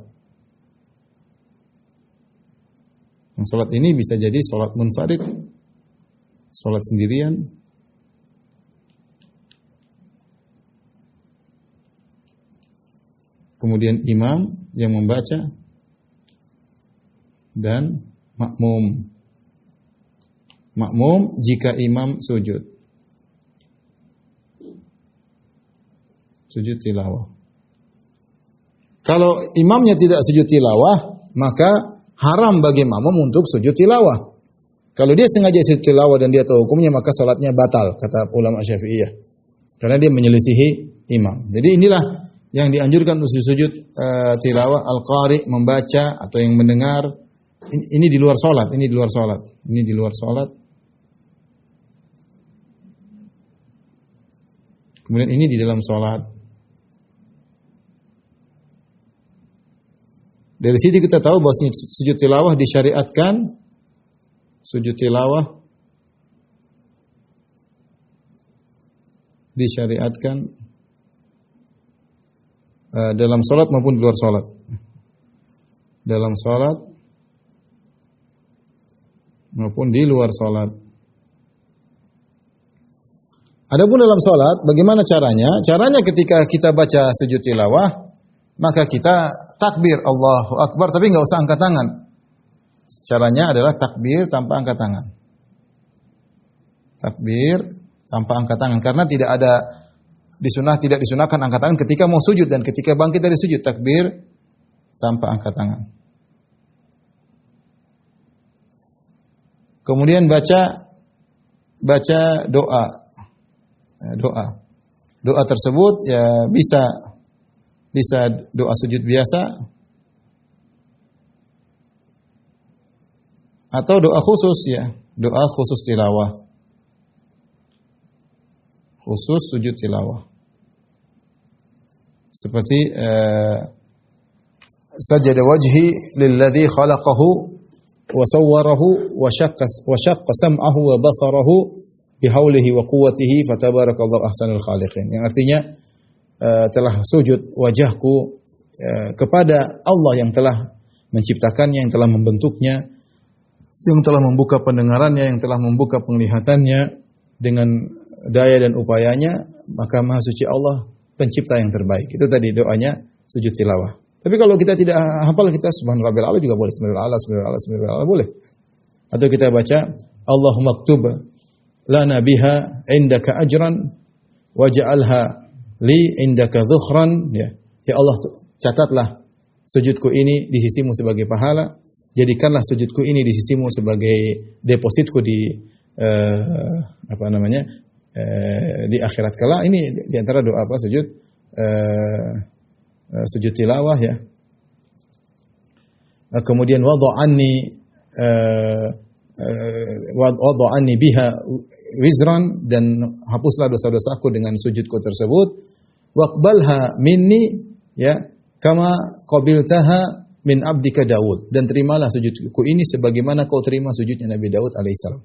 Yang salat ini bisa jadi salat munfarid, salat sendirian, kemudian imam yang membaca, dan makmum. Makmum jika imam sujud tilawah. Kalau imamnya tidak sujud tilawah, maka haram bagi makmum untuk sujud tilawah. Kalau dia sengaja sujud tilawah dan dia tahu hukumnya, maka salatnya batal, kata ulama Syafi'iyah. Karena dia menyelisihi imam. Jadi inilah yang dianjurkan untuk sujud tilawah, al-qari, membaca atau yang mendengar. Ini di luar salat, ini di luar salat. Ini di luar salat. Kemudian ini di dalam salat. Dari situ kita tahu bahwa sujud tilawah disyariatkan. Sujud tilawah disyariatkan dalam salat maupun di luar salat. Dalam salat maupun di luar salat. Adapun dalam salat, bagaimana caranya? Caranya ketika kita baca sujud tilawah, maka kita takbir Allahu Akbar, tapi nggak usah angkat tangan. Caranya adalah takbir tanpa angkat tangan. Takbir tanpa angkat tangan, karena tidak disunahkan angkat tangan ketika mau sujud dan ketika bangkit dari sujud. Takbir tanpa angkat tangan. Kemudian baca doa. Doa tersebut ya bisa doa sujud biasa atau doa khusus ya, doa khusus tilawah. Khusus sujud tilawah. Seperti sajada wajhi lilladzi khalaqahu wa sawwarahu wa syaqqa sam'ahu wa basarahu bihaulihi wa quwwatihi fatabarakallahu ahsanul khaliqin. Yang artinya telah sujud wajahku kepada Allah yang telah menciptakannya, yang telah membentuknya, yang telah membuka pendengarannya, yang telah membuka penglihatannya dengan daya dan upayanya, maka Maha Suci Allah pencipta yang terbaik. Itu tadi doanya sujud tilawah. Tapi kalau kita tidak hafal, kita subhanarabbil a'la juga boleh. Subhanallah boleh. Atau kita baca Allahumma aktub lana biha indaka ajran waj'alha li indaka dhukhran, ya. Ya Allah, catatlah sujudku ini di sisimu sebagai pahala, jadikanlah sujudku ini di sisimu sebagai depositku di di akhirat kala. Ini di antara doa apa? Sujud tilawah, ya. Kemudian wada'anni biha wizran, dan hapuslah dosa-dosaku dengan sujudku tersebut. Waqbalha minni, ya, kama qabiltaha min abdika Daud, dan terimalah sujudku ini sebagaimana kau terima sujudnya Nabi Daud alaihissalam.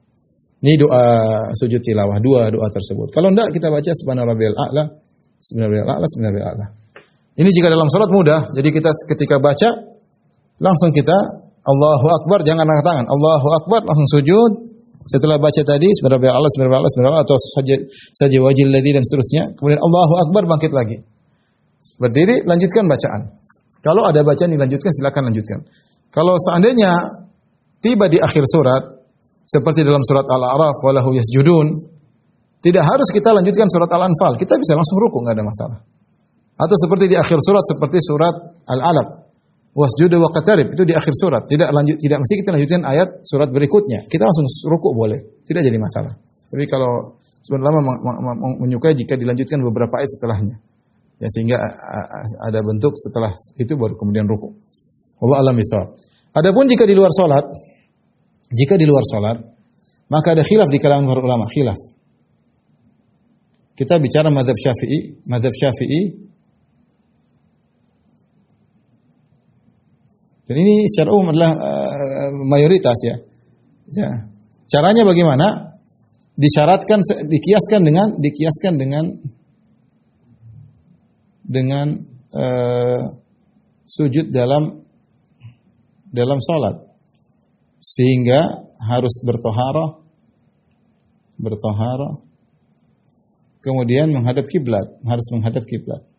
Ini doa sujud tilawah, dua doa tersebut. Kalau enggak, kita baca subhanarabbiyal a'la, subhanarabbiyal a'la. Ini jika dalam salat mudah. Jadi kita ketika baca langsung kita Allahu Akbar, jangan angkat tangan. Allahu Akbar, langsung sujud. Setelah baca tadi subhanarabbiyal a'la atau saja wajhil ladzi dan seterusnya, kemudian Allahu Akbar, bangkit lagi. Berdiri, lanjutkan bacaan. Kalau ada bacaan dilanjutkan, silakan lanjutkan. Kalau seandainya tiba di akhir surat, seperti dalam surat Al-A'raf, walahu yasjudun, tidak harus kita lanjutkan surat Al-Anfal. Kita bisa langsung rukuk, enggak ada masalah. Atau seperti di akhir surat, seperti surat Al-Alaq, wasjudu waqtarib, itu di akhir surat. Tidak mesti kita lanjutkan ayat surat berikutnya. Kita langsung rukuk boleh, tidak jadi masalah. Tapi kalau sebenarnya menyukai jika dilanjutkan beberapa ayat setelahnya, ya, sehingga ada bentuk setelah itu baru kemudian rukuk. Wallahu a'lam bishawab. Adapun jika di luar salat, maka ada khilaf di kalangan para ulama, khilaf. Kita bicara mazhab Syafi'i. Dan ini secara umum adalah mayoritas, ya. Ya. Caranya bagaimana? Disyaratkan, dikiaskan dengan sujud dalam salat, sehingga harus bertoharah, kemudian harus menghadap kiblat.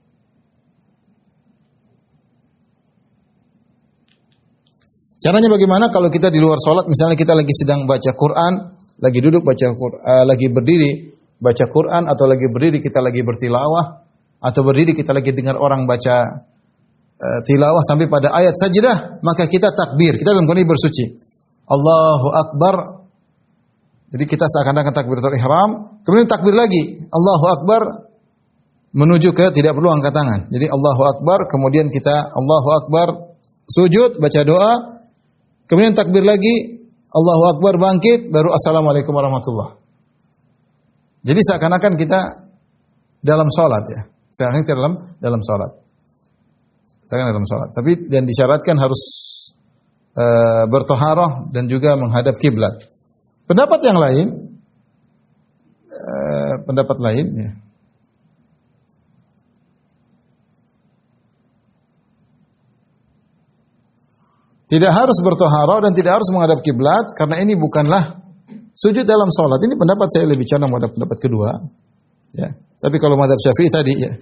Caranya bagaimana? Kalau kita di luar salat, misalnya kita lagi sedang baca Quran, lagi duduk baca Quran, lagi berdiri baca Quran, atau lagi berdiri kita lagi bertilawah, atau berdiri kita lagi dengar orang baca tilawah sampai pada ayat sajdah, maka kita takbir. Kita dalam kondisi bersuci. Allahu Akbar. Jadi kita seakan-akan takbiratul ihram, kemudian takbir lagi. Allahu Akbar, menuju ke tidak perlu angkat tangan. Jadi Allahu Akbar, kemudian kita Allahu Akbar, sujud, baca doa, kemudian takbir lagi, Allahu Akbar, bangkit, baru Assalamualaikum warahmatullah. Jadi seakan-akan kita dalam salat, ya. Seakan-akan kita dalam salat. Tapi dan disyaratkan harus bertoharah dan juga menghadap kiblat. Pendapat yang lain, ya. Tidak harus bertoharah dan tidak harus menghadap kiblat, karena ini bukanlah sujud dalam salat. Ini pendapat saya lebih condong pada pendapat kedua, ya. Tapi kalau mazhab Syafi'i tadi, ya,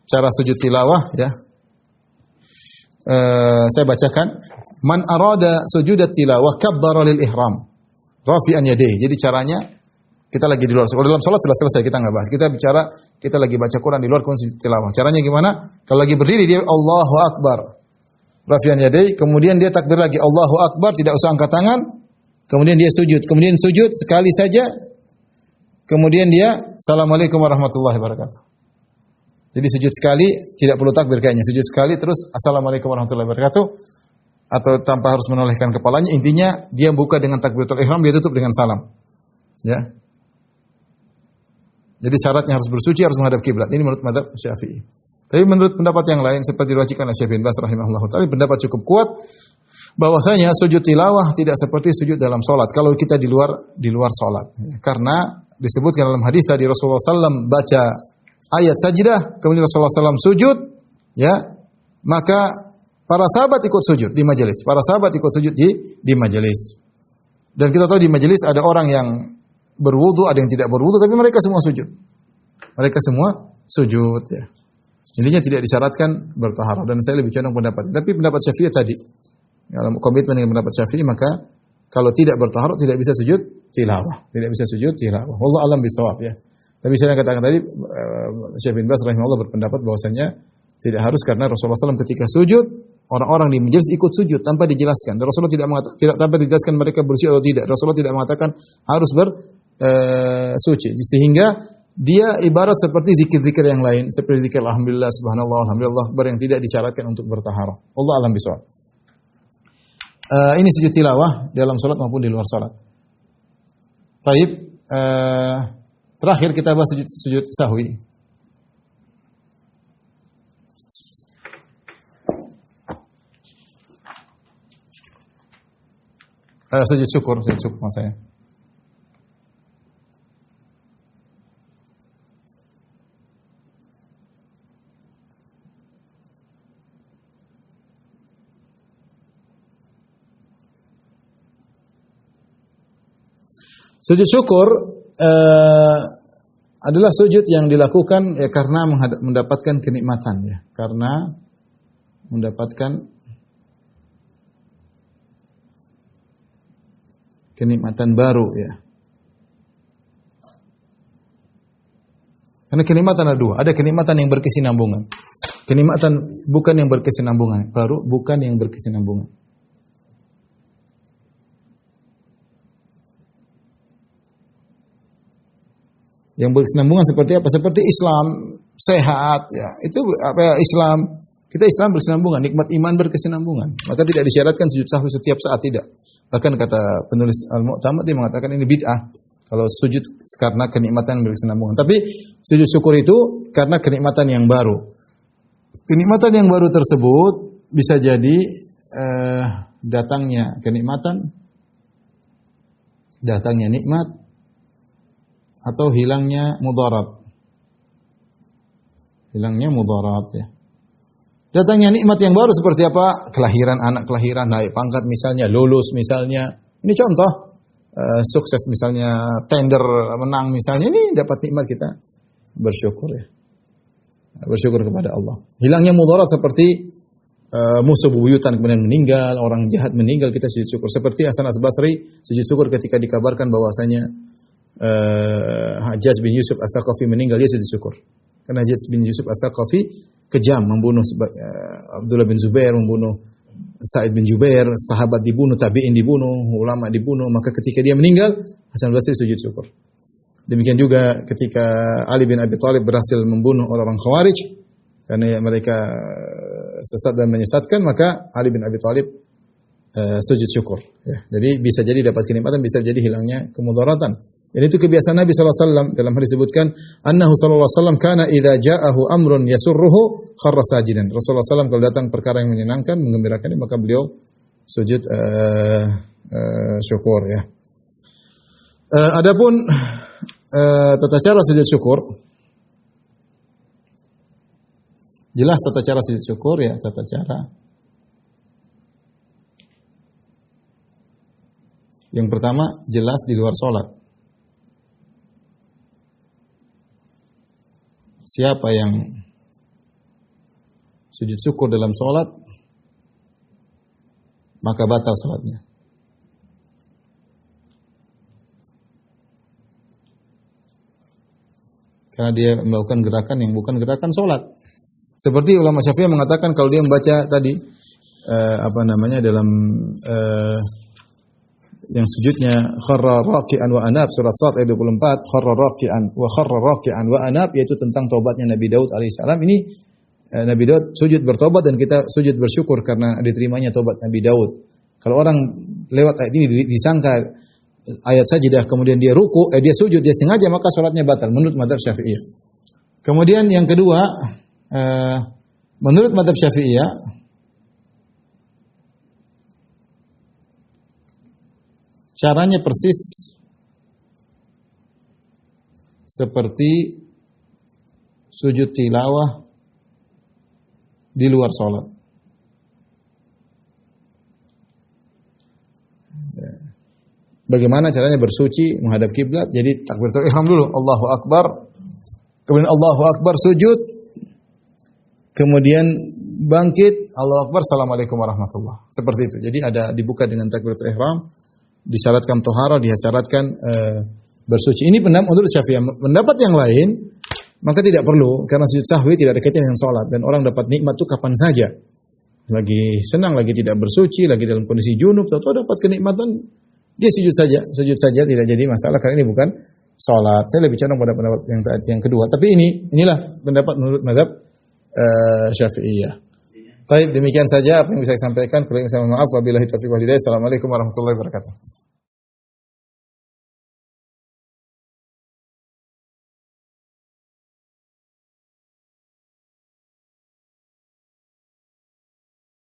cara sujud tilawah, ya. Saya bacakan, man arada sujudat tilawah kabbara lil ihram rafi'an yadayhi. Jadi caranya kita lagi di luar. Kalau dalam salat selesai, kita enggak bahas. Kita bicara kita lagi baca Quran di luar kemudian tilawah. Caranya gimana? Kalau lagi berdiri dia Allahu Akbar, rafi'an yadayhi, kemudian dia takbir lagi Allahu Akbar, tidak usah angkat tangan. Kemudian dia sujud, sekali saja. Kemudian dia Assalamualaikum warahmatullahi wabarakatuh. Jadi sujud sekali, tidak perlu takbir kayaknya. Sujud sekali terus Assalamualaikum warahmatullahi wabarakatuh, atau tanpa harus menolehkan kepalanya. Intinya dia buka dengan takbiratul ihram, dia tutup dengan salam. Ya. Jadi syaratnya harus bersuci, harus menghadap kiblat. Ini menurut mazhab Syafi'i. Tapi menurut pendapat yang lain seperti diriwayatkan oleh Syekh bin Baz rahimahullahu taala, pendapat cukup kuat bahwasanya sujud tilawah tidak seperti sujud dalam salat kalau kita di luar salat. Karena disebutkan dalam hadis tadi Rasulullah SAW baca ayat sajdah, kemudian Rasulullah SAW sujud, ya, maka para sahabat ikut sujud di majelis. Para sahabat ikut sujud di majelis. Dan kita tahu di majelis ada orang yang berwudu, ada yang tidak berwudu, tapi mereka semua sujud. Mereka semua sujud, ya. Intinya tidak disyaratkan bertaharah, dan saya lebih condong pendapat. Tapi pendapat Syafi'i tadi, dalam komitmen dengan pendapat Syafi'i, maka kalau tidak bertaharah tidak bisa sujud tilawah, tidak bisa sujud tilawah. Wallahu a'lam bishawab, ya. Tapi saya katakan tadi, Syekh bin Baz rahimahullah berpendapat bahwasanya tidak harus, karena Rasulullah SAW ketika sujud, orang-orang di majelis ikut sujud tanpa dijelaskan. Dan Rasulullah tidak mengatakan, tanpa dijelaskan mereka bersujud atau tidak. Rasulullah tidak mengatakan harus bersuci, sehingga dia ibarat seperti zikir-zikir yang lain, seperti zikir alhamdulillah, subhanallah, alhamdulillah, yang tidak disyaratkan untuk bertaharah. Wallahu a'lam bishawab. Ini sujud tilawah dalam salat maupun di luar salat. Taib, terakhir kita bahas sujud sahwi. Sujud syukur maksudnya. Sujud syukur adalah sujud yang dilakukan ya karena mendapatkan kenikmatan, ya, karena mendapatkan kenikmatan baru, ya. Karena kenikmatan ada dua, ada kenikmatan yang berkesinambungan, kenikmatan bukan yang berkesinambungan, baru bukan yang berkesinambungan. Yang berkesinambungan seperti apa? Seperti Islam sehat, ya. Itu apa? Islam, kita Islam berkesinambungan, nikmat iman berkesinambungan. Maka tidak disyaratkan sujud sahwi setiap saat, tidak. Bahkan kata penulis Al-Mu'tamad dia mengatakan ini bid'ah kalau sujud karena kenikmatan berkesinambungan. Tapi sujud syukur itu karena kenikmatan yang baru. Kenikmatan yang baru tersebut bisa jadi datangnya kenikmatan, datangnya nikmat, atau hilangnya mudarat. Hilangnya mudarat, ya. Datangnya nikmat yang baru seperti apa? Kelahiran, anak kelahiran, naik pangkat misalnya, lulus misalnya. Ini contoh sukses misalnya, tender menang misalnya. Ini dapat nikmat, kita bersyukur, ya. Bersyukur kepada Allah. Hilangnya mudarat seperti musuh bebuyutan kemudian meninggal, orang jahat meninggal, kita sujud syukur. Seperti Hasan Al-Basri sujud syukur ketika dikabarkan bahwasanya Hajjaj bin Yusuf Ats-Tsaqafi meninggal, dia sujud syukur. Karena Hajjaj bin Yusuf Ats-Tsaqafi kejam, membunuh Abdullah bin Zubair, membunuh Sa'id bin Jubair, sahabat dibunuh, tabi'in dibunuh, ulama dibunuh. Maka ketika dia meninggal, Hasan Al-Basri sujud syukur. Demikian juga ketika Ali bin Abi Thalib berhasil membunuh orang-orang Khawarij karena mereka sesat dan menyesatkan, maka Ali bin Abi Thalib sujud syukur, ya. Jadi bisa jadi dapat kenikmatan, bisa jadi hilangnya kemudaratan. Dan itu kebiasaan Nabi SAW. Dalam hadis disebutkan, annahu sallallahu alaihi wasallam kana idza ja'ahu amrun yasurruhu kharra sajidan. Rasulullah SAW kalau datang perkara yang menyenangkan, menggembirakan, maka beliau sujud syukur, ya. Adapun tata cara sujud syukur, jelas tata cara sujud syukur, ya, tata cara. Yang pertama jelas di luar sholat. Siapa yang sujud syukur dalam sholat, maka batal sholatnya. Karena dia melakukan gerakan yang bukan gerakan sholat. Seperti ulama Syafi'i mengatakan kalau dia membaca tadi dalam yang sujudnya kharra raki'an wa anab, surat Sad ayat 24, kharra raki'an wa anab, yaitu tentang taubatnya Nabi Daud alaihissalam. Ini Nabi Daud sujud bertobat dan kita sujud bersyukur karena diterimanya taubat Nabi Daud. Kalau orang lewat ayat ini disangka ayat sajdah kemudian dia ruku, dia sujud, dia sengaja, maka salatnya batal menurut mazhab Syafi'iyah. Kemudian yang kedua menurut mazhab Syafi'iyah caranya persis seperti sujud tilawah di luar sholat. Bagaimana caranya bersuci menghadap kiblat? Jadi takbiratul ihram dulu, Allahu Akbar. Kemudian Allahu Akbar sujud. Kemudian bangkit, Allahu Akbar, Assalamualaikum warahmatullah. Seperti itu. Jadi ada dibuka dengan takbiratul ihram, disyaratkan tohara, disyaratkan bersuci. Ini pendapat menurut Syafi'iyah. Pendapat yang lain, maka tidak perlu karena sujud sahwi tidak ada kaitannya dengan salat dan orang dapat nikmat itu kapan saja. Lagi senang, lagi tidak bersuci, lagi dalam kondisi junub, tahu-tahu dapat kenikmatan, dia sujud saja tidak jadi masalah karena ini bukan salat. Saya lebih condong pada pendapat yang kedua. Tapi inilah pendapat menurut mazhab Syafi'iyah. Baik, demikian saja apa yang bisa saya sampaikan. Kurang saya mohon maaf. Wabillahi taufiq wal hidayah. Assalamualaikum warahmatullahi wabarakatuh.